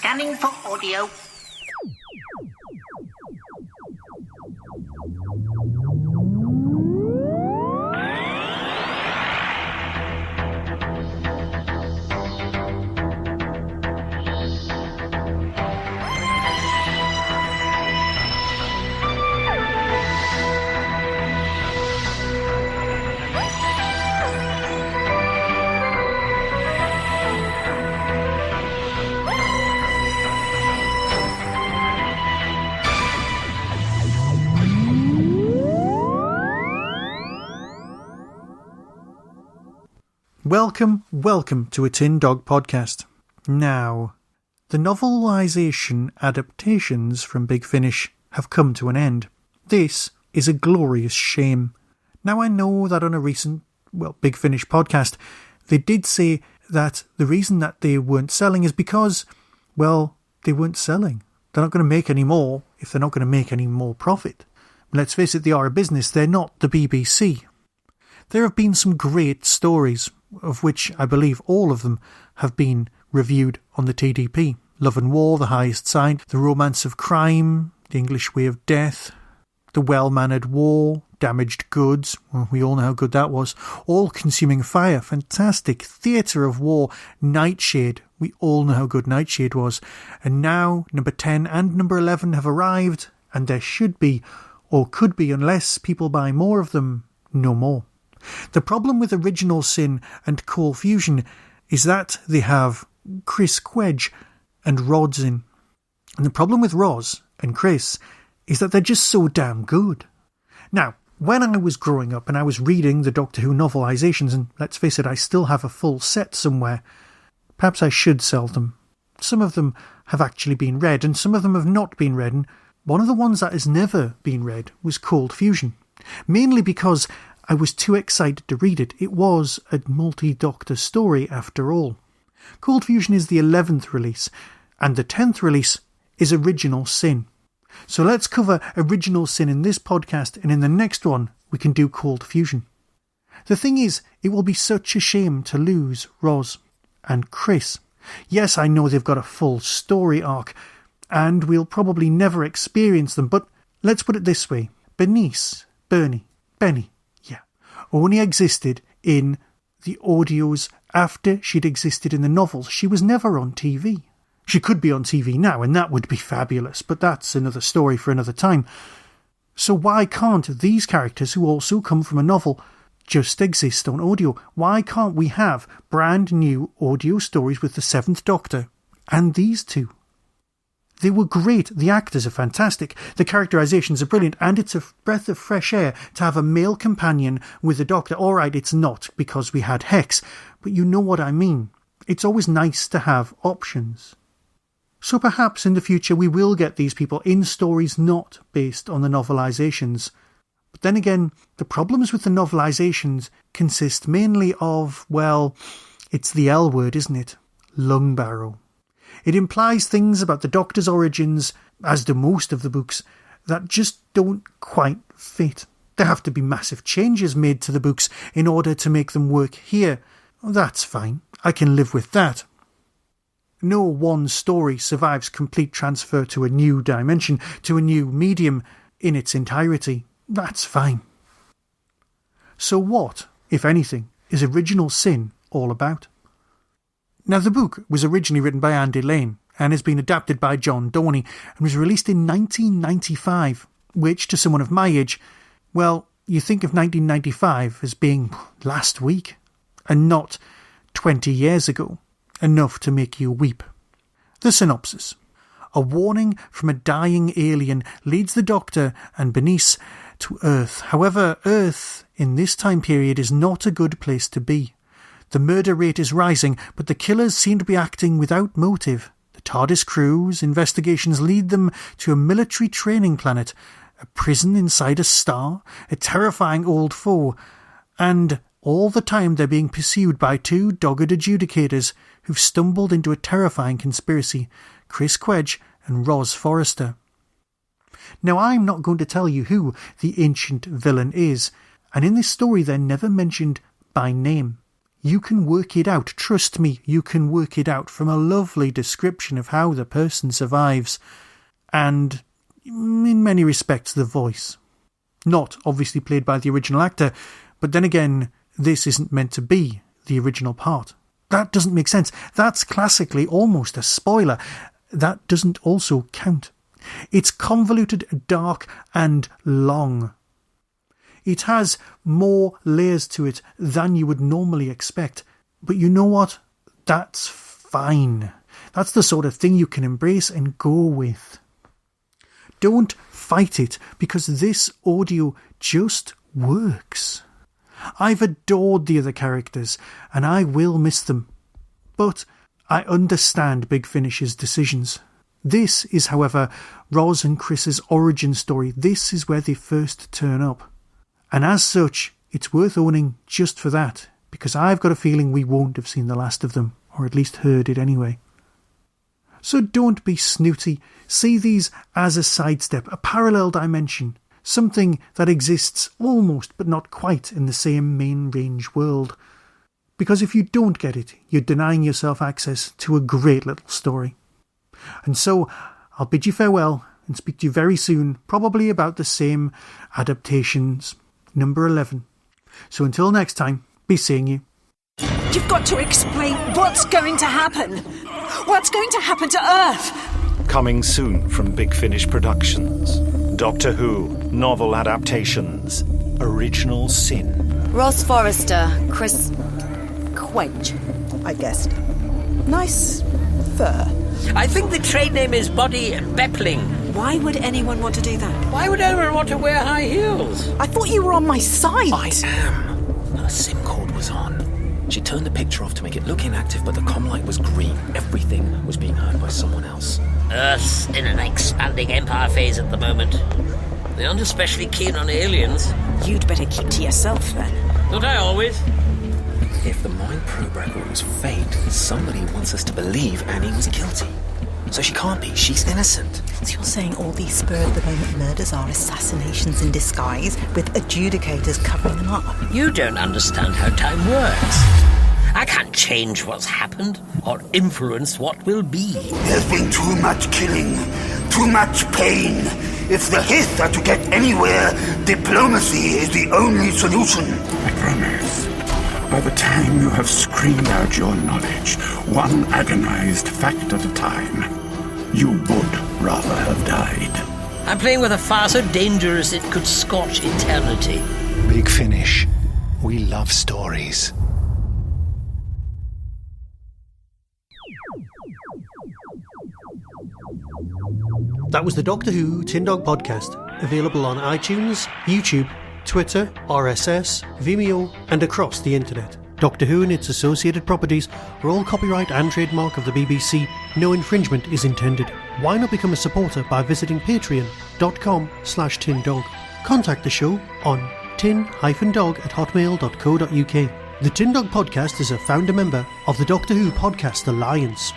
Scanning for audio. Welcome to a Tin Dog podcast. Now, the novelisation adaptations from Big Finish have come to an end. This is a glorious shame. Now, I know that on a recent, Big Finish podcast, they did say that the reason that they weren't selling is because, they weren't selling. They're not going to make any more if they're not going to make any more profit. Let's face it, they are a business. They're not the BBC. There have been some great stories, of which I believe all of them have been reviewed on the TDP. Love and War, The Highest Side, The Romance of Crime, The English Way of Death, The Well-Mannered War, Damaged Goods, we all know how good that was, All-Consuming Fire, fantastic, Theatre of War, Nightshade, we all know how good Nightshade was, and now number 10 and number 11 have arrived, and there should be, or could be, unless people buy more of them, no more. The problem with Original Sin and Cold Fusion is that they have Chris Quedge and Rods in. And the problem with Roz and Chris is that they're just so damn good. Now, when I was growing up and I was reading the Doctor Who novelisations, and let's face it, I still have a full set somewhere, perhaps I should sell them. Some of them have actually been read and some of them have not been read, and one of the ones that has never been read was Cold Fusion. Mainly because I was too excited to read it. It was a multi-Doctor story after all. Cold Fusion is the 11th release, and the 10th release is Original Sin. So let's cover Original Sin in this podcast, and in the next one we can do Cold Fusion. The thing is, it will be such a shame to lose Roz and Chris. Yes, I know they've got a full story arc, and we'll probably never experience them, but let's put it this way. Benny, only existed in the audios after she'd existed in the novels. She was never on TV. She could be on TV now, and that would be fabulous, but that's another story for another time. So why can't these characters, who also come from a novel, just exist on audio? Why can't we have brand new audio stories with the 7th Doctor and these two? They were great, the actors are fantastic, the characterizations are brilliant, and it's a breath of fresh air to have a male companion with the Doctor. Alright, it's not because we had Hex, but you know what I mean. It's always nice to have options. So perhaps in the future we will get these people in stories not based on the novelizations. But then again, the problems with the novelizations consist mainly of, it's the L word, isn't it? Lung barrow. It implies things about the Doctor's origins, as do most of the books, that just don't quite fit. There have to be massive changes made to the books in order to make them work here. That's fine. I can live with that. No one story survives complete transfer to a new dimension, to a new medium in its entirety. That's fine. So what, if anything, is Original Sin all about? Now, the book was originally written by Andy Lane and has been adapted by John Dorney and was released in 1995, which, to someone of my age, you think of 1995 as being last week and not 20 years ago, enough to make you weep. The synopsis. A warning from a dying alien leads the Doctor and Bernice to Earth. However, Earth in this time period is not a good place to be. The murder rate is rising, but the killers seem to be acting without motive. The TARDIS crew's investigations lead them to a military training planet, a prison inside a star, a terrifying old foe, and all the time they're being pursued by two dogged adjudicators who've stumbled into a terrifying conspiracy, Chris Quedge and Roz Forrester. Now, I'm not going to tell you who the ancient villain is, and in this story they're never mentioned by name. You can work it out. Trust me, you can work it out from a lovely description of how the person survives. And, in many respects, the voice. Not obviously played by the original actor, but then again, this isn't meant to be the original part. That doesn't make sense. That's classically almost a spoiler. That doesn't also count. It's convoluted, dark, and long. It has more layers to it than you would normally expect. But you know what? That's fine. That's the sort of thing you can embrace and go with. Don't fight it, because this audio just works. I've adored the other characters, and I will miss them. But I understand Big Finish's decisions. This is, however, Roz and Chris's origin story. This is where they first turn up. And as such, it's worth owning just for that, because I've got a feeling we won't have seen the last of them, or at least heard it anyway. So don't be snooty. See these as a sidestep, a parallel dimension, something that exists almost but not quite in the same main range world. Because if you don't get it, you're denying yourself access to a great little story. And so I'll bid you farewell and speak to you very soon, probably about the same Adaptations, number 11. So until next time, be seeing you. You've got to explain what's going to happen. What's going to happen to Earth? Coming soon from Big Finish Productions. Doctor Who, novel adaptations. Original Sin. Ross Forrester, Chris Quench, I guessed. Nice fur. I think the trade name is Body Beppling. Why would anyone want to do that? Why would anyone want to wear high heels? I thought you were on my side. I am. Her SIM cord was on. She turned the picture off to make it look inactive, but the comm light was green. Everything was being heard by someone else. Earth's in an expanding empire phase at the moment. They aren't especially keen on aliens. You'd better keep to yourself then. Don't I always? If the mind probe record was faked, somebody wants us to believe Annie was guilty. So she can't be. She's innocent. So you're saying all these spur-of-the-moment murders are assassinations in disguise, with adjudicators covering them up? You don't understand how time works. I can't change what's happened or influence what will be. There's been too much killing, too much pain. If the Hith are to get anywhere, diplomacy is the only solution. I promise. By the time you have screamed out your knowledge, one agonized fact at a time, you would rather have died. I'm playing with a fire so dangerous it could scorch eternity. Big Finish. We love stories. That was the Doctor Who Tin Dog Podcast, available on iTunes, YouTube, Twitter, RSS, Vimeo, and across the internet. Doctor Who and its associated properties are all copyright and trademark of the BBC. No infringement is intended. Why not become a supporter by visiting patreon.com/tindog. Contact the show on tin-dog@hotmail.co.uk. The Tin Dog Podcast is a founder member of the Doctor Who Podcast Alliance.